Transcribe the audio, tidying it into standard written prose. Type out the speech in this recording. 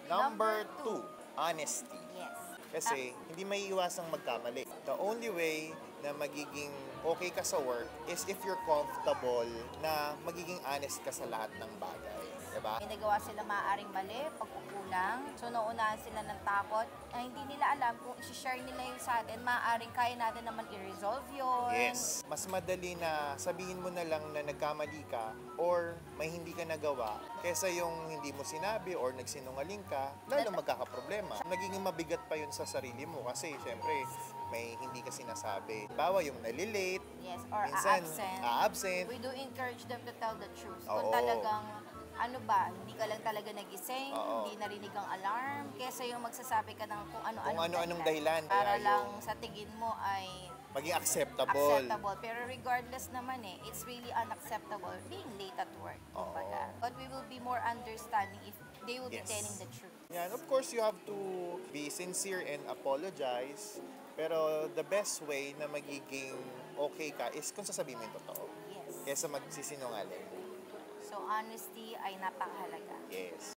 Number 2, honesty. Yes. Kasi hindi may iwasang magkamali. The only way na magiging okay ka sa work is if you're comfortable na magiging honest ka sa lahat ng bagay. Diba? May nagawa sila maaaring mali, pagkukulang. So, nauunahan sila ng takot. Hindi nila alam kung i-share nila yun sa atin, maaaring kaya natin naman i-resolve yun. Yes. Mas madali na sabihin mo na lang na nagkamali ka or may hindi ka nagawa kesa yung hindi mo sinabi or nagsinungaling ka, lalo magkakaproblema. Nagiging mabigat pa yun sa sarili mo kasi syempre may hindi ka sinasabi. Bawa yung nalilate, Yes, or minsan a-absent. We do encourage them to tell the truth. Kung Oo. talagang, ano ba, hindi ka lang talaga nagising, Oo. hindi narinig ang alarm, kesa yung magsasabi ka ng kung ano-anong dahilan. Para Kaya lang yung sa tingin mo ay maging acceptable. Pero regardless naman it's really unacceptable being late at work. Kumbaga. But we will be more understanding if they will be Yes. telling the truth. Yan, of course, you have to be sincere and apologize. Pero the best way na magiging okay ka is kung sasabihin mo yung totoo. Yes. Kesa magsisinungaling. So honesty ay napakahalaga. Yes.